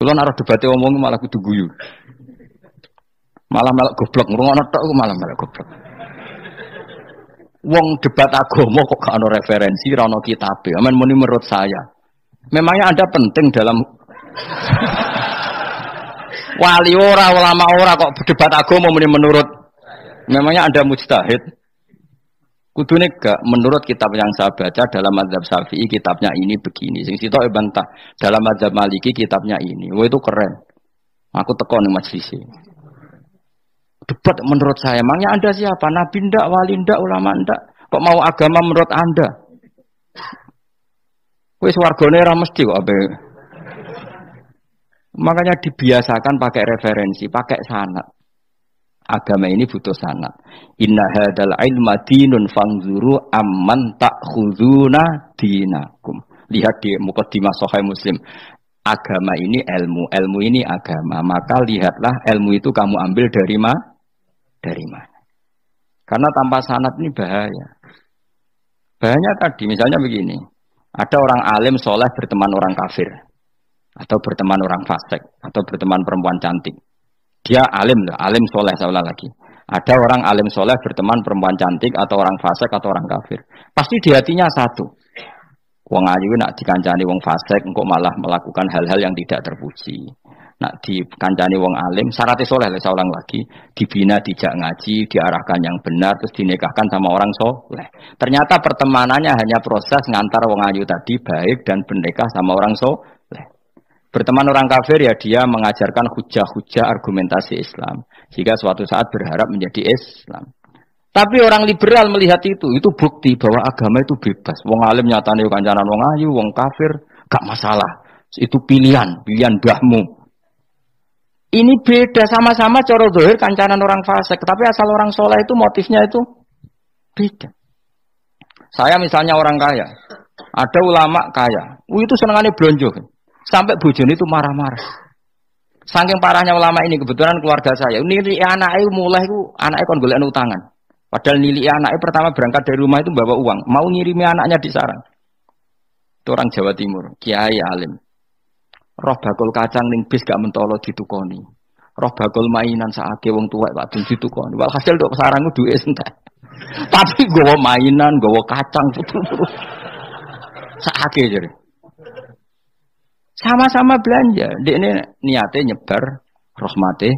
Kulo nek debate omong malah kudu guyu. Malah melok goblok ngrungokno tok malah melok goblok. Wong debat agama kok gak ono referensi, ra ono kitabe. Amen muni menurut saya. Memangnya Anda penting dalam wali ora, ulama ora kok debat agama muni menurut. Memangnya Anda mujtahid? Kudune gak menurut kitab yang saya baca dalam mazhab Syafi'i kitabnya ini begini. Sing sitok bantah dalam mazhab Maliki kitabnya ini. Wah itu keren. Aku teko ning majelis. Debat menurut saya, emangnya Anda siapa? Nabi ndak, wali ndak, ulama ndak? Kok mau agama menurut Anda? Wis wargane ora mesti kok abe. Makanya dibiasakan pakai referensi, pakai sanad. Agama ini butuh sanad. Inna hadzal ilma dinun fanzuru amman ta'khuduna dinakum. Lihat di muqaddimah Sahih Muslim. Agama ini ilmu, ilmu ini agama. Maka lihatlah ilmu itu kamu ambil dari mana? Dari mana? Karena tanpa sanad ini bahaya. Bahayanya tadi, misalnya begini. Ada orang alim soleh berteman orang kafir. Atau berteman orang fasik. Atau berteman perempuan cantik. Dia alim, alim soleh, saya ulang lagi. Ada orang alim soleh berteman perempuan cantik. Atau orang fasik atau orang kafir. Pasti di hatinya satu. Wong ayu nak dikancani wong fasik, engkau malah melakukan hal-hal yang tidak terpuji. Nak dikancani wong alim, syaratnya soleh, saya ulang lagi, dibina, dijak ngaji, diarahkan yang benar, terus dinikahkan sama orang soleh. Ternyata pertemanannya hanya proses ngantar wong ayu tadi baik dan menikah sama orang soleh. Berteman orang kafir ya dia mengajarkan hujah-hujah argumentasi Islam, jika suatu saat berharap menjadi Islam. Tapi orang liberal melihat itu bukti bahwa agama itu bebas. Wong alim nyatane kancanan wong ayu, wong kafir, gak masalah. Itu pilihan mbahmu. Ini beda, sama-sama cara zahir kancanan orang fasik, tapi asal orang soleh itu motifnya itu beda. Saya misalnya orang kaya, ada ulama kaya, itu senengannya blonjo, sampai bojone itu marah-marah. Saking parahnya ulama ini, kebetulan keluarga saya, ini anaknya mulai itu anaknya kon golek utangan. Padahal nilai anaknya pertama berangkat dari rumah itu bawa uang, mau ngirimi anaknya di sarang. Itu orang Jawa Timur, kiai alim. Roh bakul kacang ning bis gak mentolo ditukoni. Roh bakul mainan saake wong tuwek Pak ditukoni. Walhasil tok sarangku duwe entek. Tapi gowo mainan, gowo kacang putu-putu. Saake jare. Sama-sama belanja. Dekne niate nyebar rahmate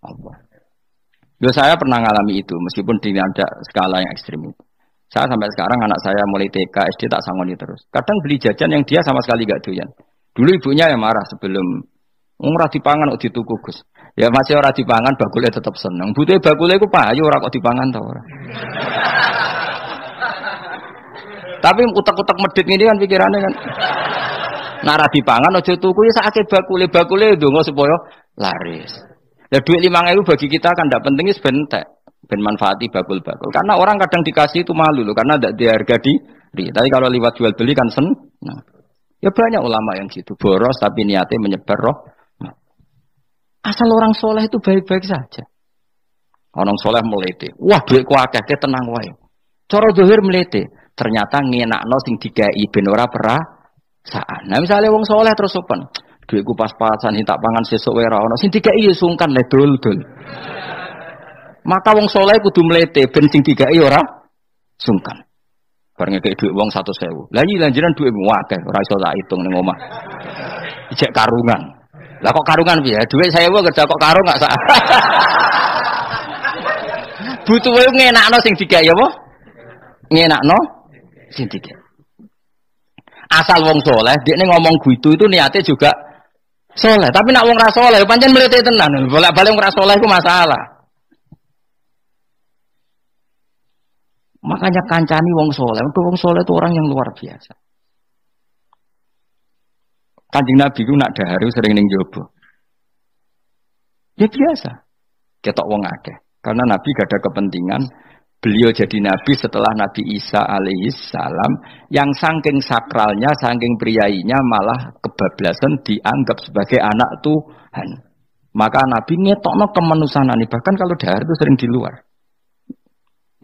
Allah. Yo saya pernah ngalami itu meskipun di ada skala yang ekstrim itu. Saya sampai sekarang anak saya mulai TK, SD tak sangoni terus. Kadang beli jajan yang dia sama sekali gak doyan. Dulu ibunya yang marah sebelum ora dipangan kok dituku Gus. Ya masih ora dipangan bakule tetap seneng. Butuhe bakule iku payu ora kok dipangan ta ora. Tapi utek-utek medhit ngene kan pikirane kan. Nek ora dipangan aja tuku ya sakake bakule ndonga supaya laris. Lah duit 5.000 bagi kita kan ndak penting wis bentek. Ben manfaati bakul-bakul. Karena orang kadang dikasih itu malu loh karena ndak diharga diri. Tapi kalau lewat jual beli kan seneng. Ya banyak ulama yang gitu, boros tapi niatnya menyebar roh. Asal orang soleh itu baik-baik saja. Orang soleh melete, wah duitku akeh, tenang wae. Cara zahir melete, ternyata ngenakno sing dikai ben ora perasaan. Nah misalnya wong soleh terus sopan, duitku pas-pasan tak pangan sesuk wae ora ono, sing dikai ya sungkan le dul-dul. Maka wong soleh kudu melete ben sing dikai ora sungkan. Bareng kayak duit uang 100.000. Lah iki lanjiran duitmu akeh, ora iso tak hitung ning omah. Ijek karungan. Lah kok karungan piye? Duit 1.000 kerja kok karung gak sak. Butuhe ngenakno sing digawe apa? Ngenakno sing digawe. Asal wong soleh, dekne ngomong gitu itu niatnya juga soleh. Tapi nak wong ra soleh, pancen mlete tenan. Bolak-balik wong ra soleh iku masalah. Makanya kancani wong soleh. Untuk wong soleh itu orang yang luar biasa. Kanjeng Nabi itu nak daharu sering ning jobo. Ya biasa. Ketok wong akeh. Karena Nabi gak ada kepentingan beliau jadi Nabi setelah Nabi Isa alaihissalam yang saking sakralnya, saking priainya malah kebablasan dianggap sebagai anak Tuhan. Maka Nabi ngetokno kemanusiaan ini. Bahkan kalau dahar itu sering di luar.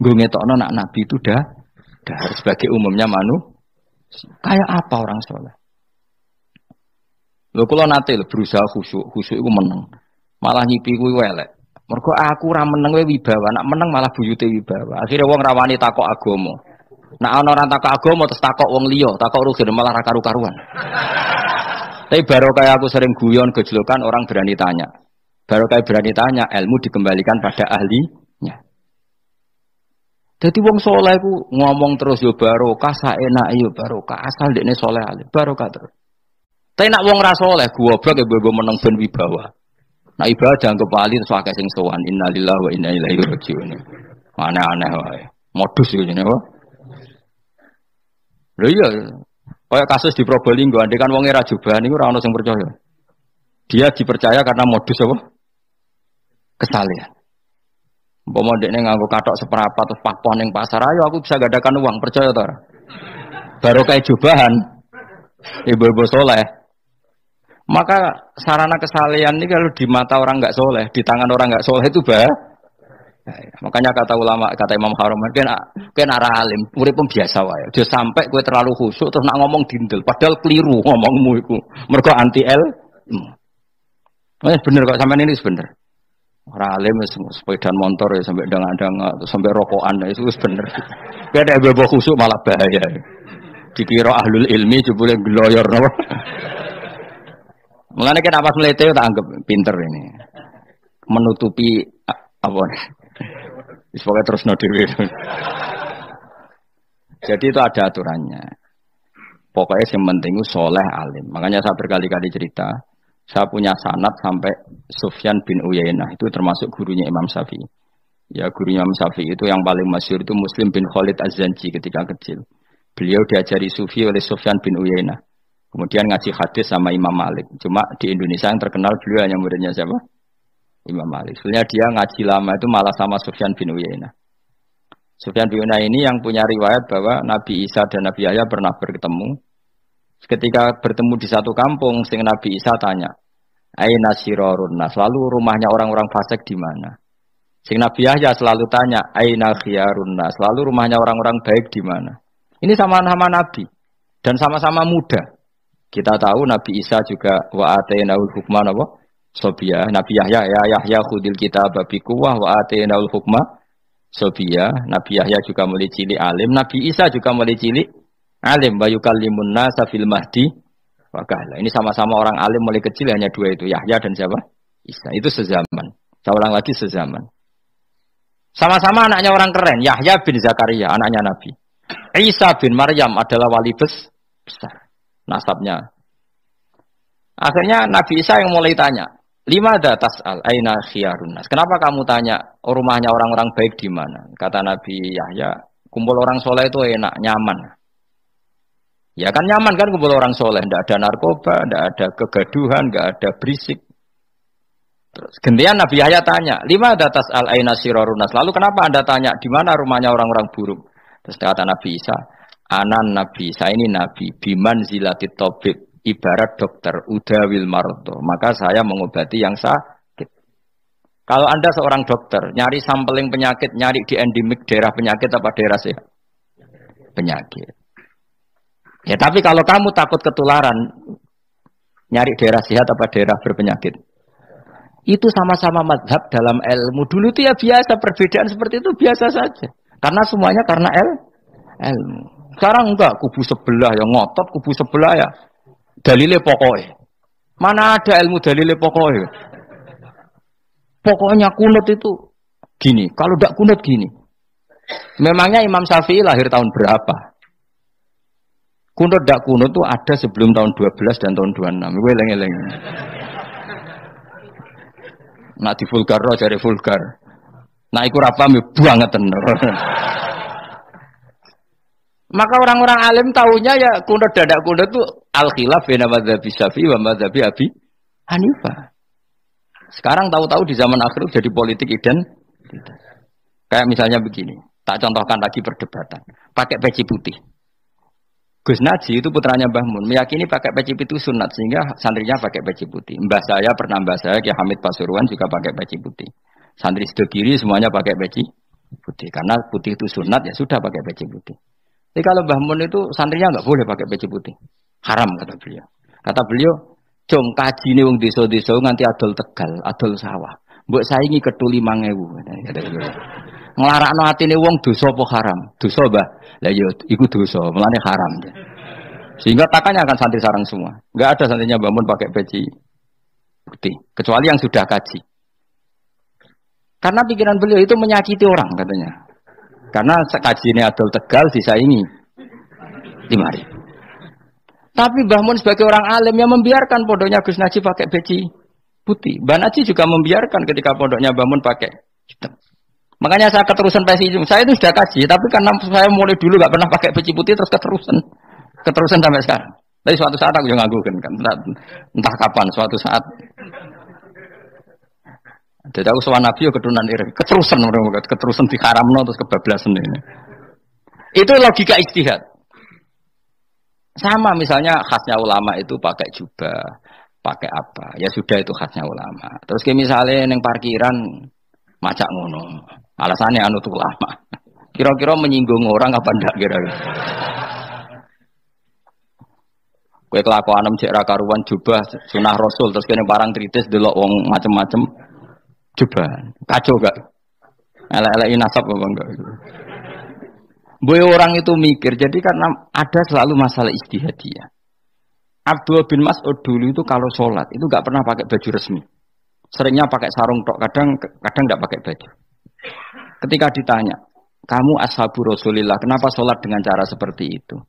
Gue ngetokno nak Nabi itu dah sebagai umumnya kayak apa orang soleh. Lho kula nate lho berusaha khusyuk iku meneng. Malah nyipi kuwi elek. Mergo aku ora meneng wae wibawa, nak meneng malah buyute wibawa. Akhire wong rawani takok agama. Nak ana ora takok agama terus takok wong liya, takok rugen malah ra karu-karuan. Tapi baru kayak aku sering guyon gejlokan orang berani tanya. Baru kayak berani tanya, ilmu dikembalikan pada ahlinya. Jadi wong soleh ku ngomong terus yo barokah, saenak yo barokah, asal dekne soleh alim, barokah terus. Tapi nak wong ra soleh, goblok ya bobo meneng ben wibawa. Nah ibadah anggap wali terus akeh sing sowan, innalillahi wa inna ilaihi raji'un. Aneh-aneh wae. Modus iki jenenge apa? Lho iya, kayak kasus di Probolinggo, andai kan wong era jubahan niku ora ono sing percaya. Dia dipercaya karena modus apa? Kesalehan. Umpama ndekne nganggo kathok seprapat terus pakpon ning pasar, ayo aku bisa gadakan uang, percaya ta ora? Baru kayak jubahan ibu-ibu soleh. Maka sarana kesalehan ini kalau di mata orang enggak soleh, di tangan orang enggak soleh itu bah. Makanya kata ulama, kata Imam Haram, kan arah alim, urip pun biasa wae. Aja sampai kowe terlalu khusyuk terus nak ngomong dindel, padahal keliru ngomongmu iku. Mergo anti bener kok sampean ini bener. Ora alim sepeda motor ya sampai dang-dang sampai rokokan itu bener. Kowe nek bebo khusyuk malah bahaya. Dikira ahlul ilmi jebule gloyor napa. Mulane kan apa melete tak anggap pinter ini. Menutupi apa? Pokoknya terus dhewe. Jadi itu ada aturannya. Pokoknya yang penting itu soleh alim. Makanya saya berkali-kali cerita, saya punya sanad sampai Sufyan bin Uyainah, itu termasuk gurunya Imam Syafi'i. Ya gurunya Imam Syafi'i itu yang paling masyhur itu Muslim bin Khalid Az-Zanji ketika kecil. Beliau diajari sufi oleh Sufyan bin Uyainah. Kemudian ngaji hadis sama Imam Malik. Cuma di Indonesia yang terkenal beliau hanya muridnya siapa? Imam Malik. Sebenarnya dia ngaji lama itu malah sama Sufyan bin Uyainah. Sufyan bin Uyainah ini yang punya riwayat bahwa Nabi Isa dan Nabi Yahya pernah bertemu. Ketika bertemu di satu kampung, sing Nabi Isa tanya, "Aina sirarun nas?" Lalu rumahnya orang-orang fasik di mana? Sing Nabi Yahya selalu tanya, "Aina khiyarun nas?" Lalu rumahnya orang-orang baik di mana? Ini sama-sama Nabi dan sama-sama muda. Kita tahu Nabi Isa juga wa atainaul hukma apa? Sobia, Nabi Yahya, ya Yahya khudil kitab bi quwwah wa atainaul hukma sobia. Nabi Yahya juga mulai cilik alim, Nabi Isa juga mulai cilik alim, wa yukallimun nasa fil mahdi wa kahla. Ini sama-sama orang alim mulai kecil, hanya dua itu, Yahya dan siapa? Isa. Itu sezaman. Saya ulang lagi sezaman. Sama-sama anaknya orang keren, Yahya bin Zakaria, anaknya Nabi. Isa bin Maryam adalah wali besar nasabnya. Akhirnya Nabi Isa yang mulai tanya, "Limada tas'al aina khiyarun nas?" Kenapa kamu tanya rumahnya orang-orang baik di mana? Kata Nabi Yahya, kumpul orang soleh itu enak, nyaman. Ya kan nyaman kan kumpul orang soleh, tidak ada narkoba, tidak ada kegaduhan, tidak ada berisik. Terus gantian Nabi Yahya tanya, "Limada tas'al aina sirarun nas?" Lalu kenapa Anda tanya di mana rumahnya orang-orang buruk? Terus kata Nabi Isa, "Anan Nabi, saya ini Nabi, biman zilatit tabib, ibarat dokter, udawil marto, maka saya mengobati yang sakit." Kalau Anda seorang dokter, nyari sampling penyakit, nyari di endemik daerah penyakit apa daerah sehat? Penyakit. Ya tapi kalau kamu takut ketularan, nyari daerah sehat apa daerah berpenyakit? Itu sama-sama mazhab dalam ilmu. Dulu itu ya biasa, perbedaan seperti itu biasa saja. Karena semuanya karena ilmu. Sekarang enggak, kubu sebelah yang ngotot, kubu sebelah ya dalile pokoknya. Mana ada ilmu dalile pokoknya? Pokoknya kunut itu gini, kalau tidak kunut gini. Memangnya Imam Syafi'i lahir tahun berapa? Kunut tidak kunut itu ada sebelum tahun 12 dan tahun 26. Gue eleng-eleng. Nah di vulgar roh cari vulgar. Nah iku ra paham banget tenan. Maka orang-orang alim tahunya ya kunut dadak kunut itu al-khilaf baina madzhabi Syafi'i wa madzhabi Abi Hanifah. Sekarang tahu-tahu di zaman akhir jadi politik identitas. Kayak misalnya begini, tak contohkan lagi perdebatan. Pakai peci putih. Gus Naji itu putranya Mbah Mun, meyakini pakai peci putih sunat sehingga santrinya pakai peci putih. Mbah saya Ki Hamid Pasuruan juga pakai peci putih. Santri sebelah kiri semuanya pakai peci putih karena putih itu sunat ya sudah pakai peci putih. Tapi kalau Mbah Mun itu santrinya nggak boleh pakai peci putih, haram kata beliau. Kata beliau Cung kajine wong desa-desa nganti adol Tegal, adol sawah. Mbok saingi ketuli 5.000. Nglarakno atine wong dosa apa haram? Dosa, Mbah. Lah ya iku dosa, mulane haram. Sehingga takanya akan santri sarang semua. Enggak ada santrinya bangun pakai peci putih, kecuali yang sudah kaji. Karena pikiran beliau itu menyakiti orang katanya. Karena kaji ini adol Tegal disaingi 5.000. Tapi Mbah Mun sebagai orang alim yang membiarkan pondoknya Gus Najib pakai peci putih. Mbah Najib juga membiarkan ketika pondoknya Mbah Mun pakai hitam. Makanya saya keterusan peci itu. Saya itu sudah kaji, tapi karena saya mulai dulu nggak pernah pakai peci putih terus keterusan sampai sekarang. Tapi suatu saat aku juga ngagukan kan, entah kapan suatu saat. Jadi aku soal Nabi ya keturunan iri, keterusan diharamno terus kebablasan ini. Itu logika ijtihad. Sama misalnya khasnya ulama itu pakai jubah, pakai apa? Ya sudah itu khasnya ulama. Terus kayak misalnya neng parkiran macak ngono. Alasannya anut ulama. Kira-kira menyinggung orang apa ndak kira-kira? Kowe kelakuan cek ra karuan jubah sunah Rasul terus kene barang tritis delok wong macem-macem jubah. Kacau gak? Elek-eleki nasab apa enggak? Boy orang itu mikir, jadi karena ada selalu masalah ijtihadiyah. Abdullah bin Mas'ud dulu itu kalau sholat itu nggak pernah pakai baju resmi, seringnya pakai sarung tok, kadang nggak pakai baju. Ketika ditanya, kamu ashabu Rasulillah, kenapa sholat dengan cara seperti itu?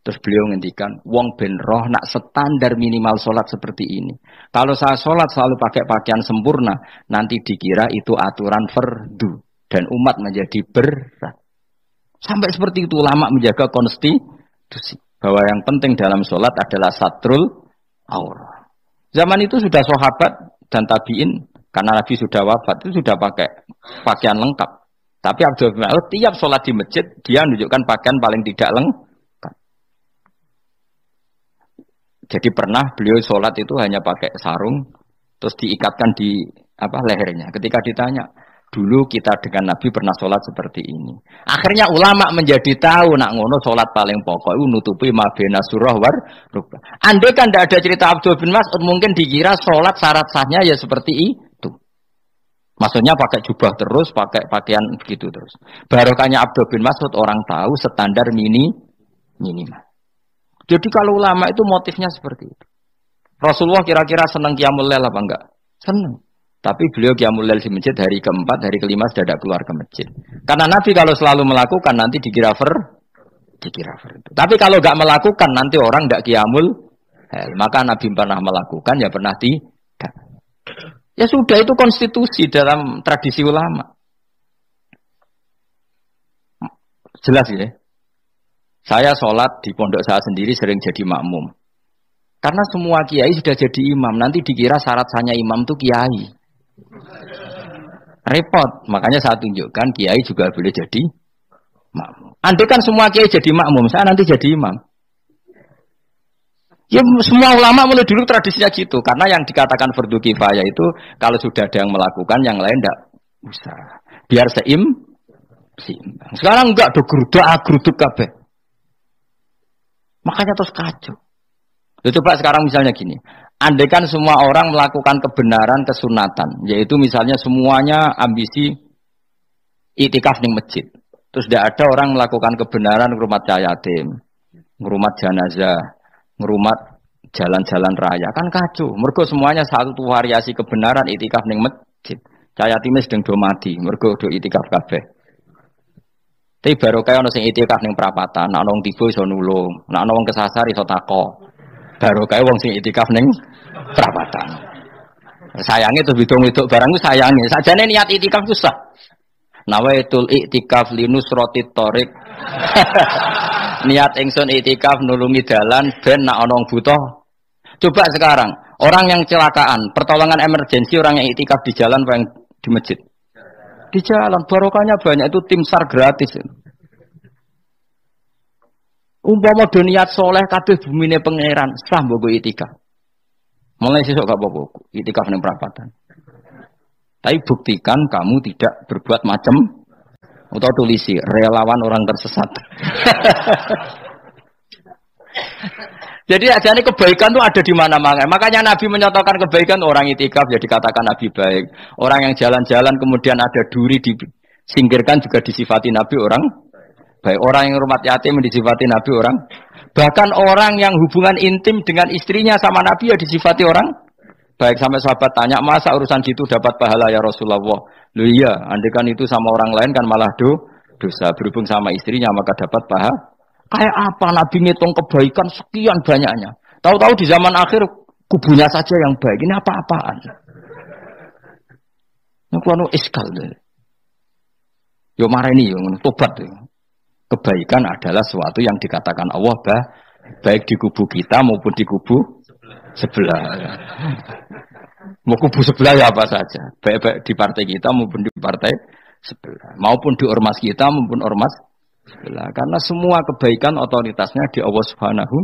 Terus beliau ngendikan, wong ben roh nak standar minimal sholat seperti ini. Kalau saya sholat selalu pakai pakaian sempurna, nanti dikira itu aturan fardu dan umat menjadi berat. Sampai seperti itu ulama menjaga konstitusi bahwa yang penting dalam sholat adalah satrul aurah. Zaman itu sudah sahabat dan tabiin karena Nabi sudah wafat itu sudah pakai pakaian lengkap. Tapi Abdul bin Mas'ud tiap sholat di masjid dia menunjukkan pakaian paling tidak lengkap. Jadi pernah beliau sholat itu hanya pakai sarung terus diikatkan di lehernya. Ketika ditanya, dulu kita dengan Nabi pernah sholat seperti ini. Akhirnya ulama menjadi tahu nak ngono sholat paling pokok itu nutupi mabena surah war rukbah. Andai kan tidak ada cerita Abdul bin Mas'ud mungkin dikira sholat syarat sahnya ya seperti itu. Maksudnya pakai jubah terus, pakai pakaian begitu terus. Barokahnya Abdul bin Mas'ud orang tahu standar minimal. Jadi kalau ulama itu motifnya seperti itu. Rasulullah kira-kira senang qiyamul lail apa enggak? Senang. Tapi beliau qiyamul lail di masjid hari keempat, hari kelima sudah tidak keluar ke masjid. Karena Nabi kalau selalu melakukan nanti dikira fardu. Tapi kalau enggak melakukan nanti orang enggak qiyamul lail. Maka Nabi pernah melakukan ya pernah tidak. Ya sudah itu konstitusi dalam tradisi ulama. Jelas ya. Saya sholat di pondok saya sendiri sering jadi makmum. Karena semua kiai sudah jadi imam. Nanti dikira syarat sahnya imam itu kiai. Repot. Makanya saya tunjukkan kiai juga boleh jadi makmum. Andai kan semua kiai jadi makmum, saya nanti jadi imam. Ya semua ulama mulai dulu tradisinya gitu. Karena yang dikatakan fardu kifayah itu kalau sudah ada yang melakukan, yang lain tidak usah. Biar seimbang. Sekarang enggak ada geruduk kabeh. Makanya terus kacau. Coba sekarang misalnya gini. Andai kan semua orang melakukan kebenaran kesunatan, yaitu misalnya semuanya ambisi itikaf di masjid. Terus tidak ada orang melakukan kebenaran ngerumat yatim, ngerumat jenazah, ngerumat jalan-jalan raya. Kan kacau. Mergo semuanya satu variasi kebenaran itikaf di masjid. Yatim sedang do mati, mergo do itikaf kabeh. Tapi baru kayak ono sing itikaf ning perapatan, nek ono wong tiba iso nulung, nek ono wong kesasar iso tako. Baru kayak wong sing itikaf ning perapatan. Sayange terus bidung-bidung barang ku sayange. Sajane niat itikaf ku sah. Nawaitul iktikaf linusratit thoriq. Niat ingsun itikaf nulungi dalan ben nek ana wong butuh. Coba sekarang, orang yang kecelakaan, pertolongan emergensi orang yang itikaf di jalan apa yang di masjid? Di jalan, barokahnya banyak, itu tim SAR gratis. Umpama do niat soleh kabeh bumine pangeran, sah mbok itikaf. Mulai sesuk gak apa-apa, itikaf ning perapatan. Tapi buktikan kamu tidak berbuat macam atau tulisi relawan orang tersesat. Jadi ajane kebaikan itu ada di mana-mana. Makanya Nabi menyatakan kebaikan orang itikaf ya dikatakan Nabi baik. Orang yang jalan-jalan kemudian ada duri disingkirkan juga disifati Nabi orang baik. Orang yang rumah yatim disifati Nabi orang. Bahkan orang yang hubungan intim dengan istrinya sama Nabi ya disifati orang baik. Sampai sahabat tanya, masa urusan gitu dapat pahala ya Rasulullah? Loh iya, andekan itu sama orang lain kan malah dosa. Berhubung sama istrinya maka dapat pahala. Kayak apa Nabi ngitung kebaikan sekian banyaknya. Tahu-tahu di zaman akhir kubunya saja yang baik. Ini apa-apaan? Yang kuano iskal deh. Yo mareni yo tobat yo. Kebaikan adalah sesuatu yang dikatakan Allah baik di kubu kita maupun di kubu sebelah. Mau kubu sebelah ya apa saja. Baik di partai kita maupun di partai sebelah. Maupun di ormas kita maupun ormas sebelah. Karena semua kebaikan otoritasnya di Allah Subhanahu.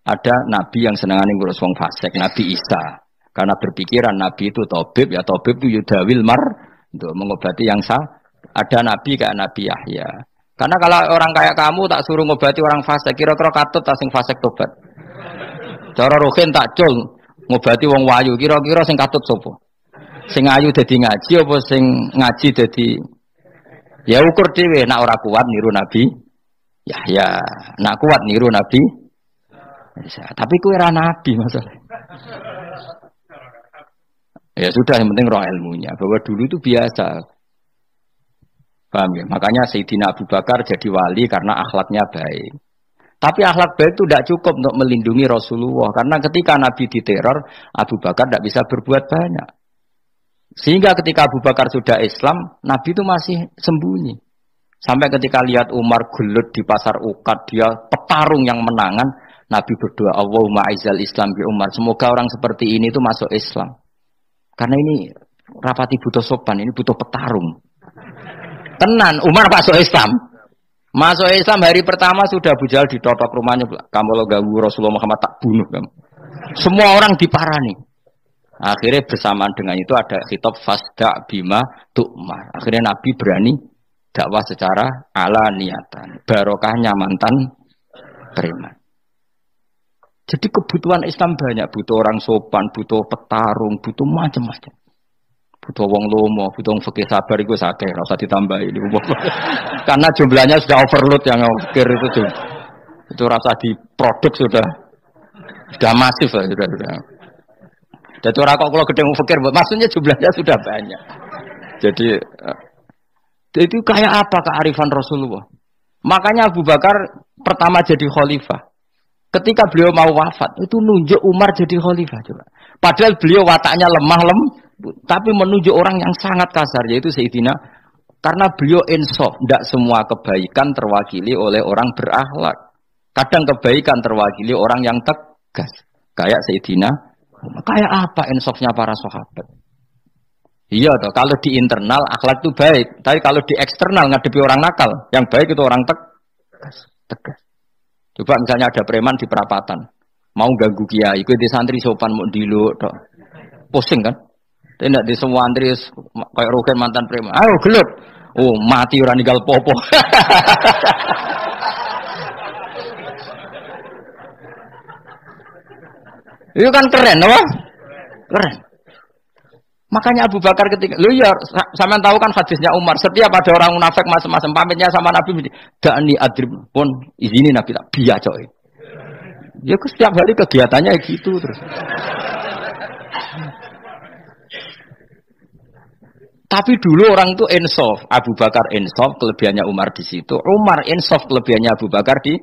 Ada nabi yang senangane ngurus wong fasik, Nabi Isa. Karena berpikiran nabi itu tabib, ya tabib itu yudawil untuk mengobati yang sah. Ada nabi kayak Nabi Yahya. Karena kalau orang kayak kamu tak suruh ngobati orang fasik, kira-kira katut tak sing fasik tobat. Cara rohin tak cul ngobati wong wayu, kira-kira sing katut sapa? Sing ayu dadi ngaji apa sing ngaji dadi ya ukur dhewe, nak ora kuat niru Nabi Yahya, nak kuat niru Nabi Isa. Tapi kowe ora nabi masalah. Ya sudah, yang penting roh ilmunya. Bahwa dulu itu biasa. Paham ya? Makanya Sayyidina Abu Bakar jadi wali karena akhlaknya baik. Tapi akhlak baik itu tidak cukup untuk melindungi Rasulullah. Karena ketika Nabi diteror, Abu Bakar tidak bisa berbuat banyak. Sehingga ketika Abu Bakar sudah Islam, Nabi itu masih sembunyi. Sampai ketika lihat Umar gelut di pasar Ukad, dia petarung yang menangan, Nabi berdoa, Allahumma aizal Islam bi Umar. Semoga orang seperti ini itu masuk Islam. Karena ini rapati butuh sopan, ini butuh petarung. Tenan, Umar masuk Islam. Masuk Islam hari pertama sudah Abu Jahal ditotok rumahnya. Kamu lo ganggu Rasulullah Muhammad tak bunuh kamu. Semua orang diparani. Akhirnya bersamaan dengan itu ada khitab fasda bima tu'mar. Akhirnya Nabi berani dakwah secara ala niatan. Barokahnya mantan preman. Jadi kebutuhan Islam banyak. Butuh orang sopan, butuh petarung, butuh macam-macam. Butuh wong lomo, butuh wong fikih sabar itu sakit, rasa ditambahin. Karena jumlahnya sudah overload yang fikir itu rasa di produk sudah masif lah, sudah. Jadi orang kok kalau gede fikir, maksudnya jumlahnya sudah banyak. Jadi itu kayak apa kearifan Rasulullah? Makanya Abu Bakar pertama jadi khalifah. Ketika beliau mau wafat, itu nunjuk Umar jadi khalifah coba. Padahal beliau wataknya lemah tapi menunjuk orang yang sangat kasar, yaitu Sayyidina, karena beliau insaf, tidak semua kebaikan terwakili oleh orang berakhlak. Kadang kebaikan terwakili orang yang tegas, kayak Sayyidina. Kayak apa insafnya para sahabat? Iya toh, kalau di internal akhlak itu baik, tapi kalau di eksternal ngadepi orang nakal, yang baik itu orang tegas. Coba misalnya ada preman di perapatan, mau ganggu kiai, ikut di santri sopan mau dilu, pusing kan? Tidak di semua antri kayak Roken mantan preman. Ayo gelut. Oh mati orang ninggal popo. Itu kan keren, apa? Keren. Makanya Abu Bakar ketika, lu ya, sama tahu kan hadisnya Umar. Setiap ada orang munafik macam-macam pamitnya sama Nabi, dani adrib pun izini Nabi tak biar coy. Ya setiap hari kegiatannya gitu terus. Tapi dulu orang itu insaf, Abu Bakar insaf, kelebihannya Umar di situ. Umar insaf, kelebihannya Abu Bakar di.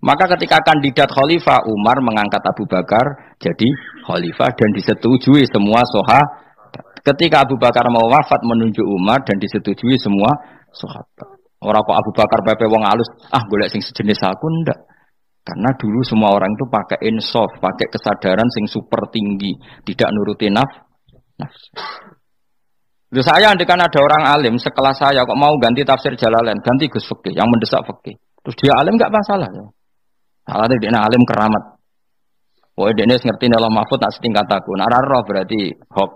Maka ketika kandidat khalifah, Umar mengangkat Abu Bakar jadi khalifah dan disetujui semua sahabat. Ketika Abu Bakar mau wafat menunjuk Umar dan disetujui semua sahabat. Orang kok Abu Bakar pepe wong halus, golek sing sejenis aku ndak. Karena dulu semua orang itu pakai insaf, pakai kesadaran sing super tinggi, tidak nuruti nafsu. Loh saya andikan ada orang alim sekelas saya kok mau ganti tafsir Jalalain, ganti Gus Fikih yang mendesak fikih. Terus dia alim enggak masalah ya. Salahnya dia alim keramat. Oh dia ngerti dalam mahfud tak setingkat aku. Nah roh berarti hok.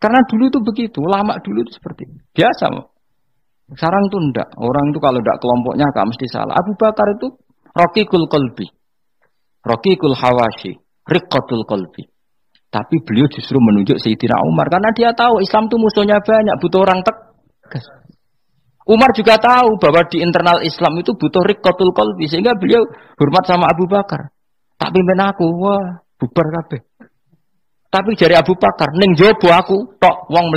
Karena dulu itu begitu, lama dulu itu seperti itu. Biasa. Sekarang itu enggak. Orang itu kalau enggak kelompoknya enggak mesti salah. Abu Bakar itu Raqiqul qalbi. Raqiqul hawashi, riqqatul qalbi. Tapi beliau justru menunjuk Sayyidina Umar karena dia tahu Islam itu musuhnya banyak, butuh orang tegas. Umar juga tahu bahwa di internal Islam itu butuh riqqatul qalbi sehingga beliau hormat sama Abu Bakar. Tak pimpin aku, wah, bubar kabeh. Tapi jari Abu Bakar ning jobo aku tok wong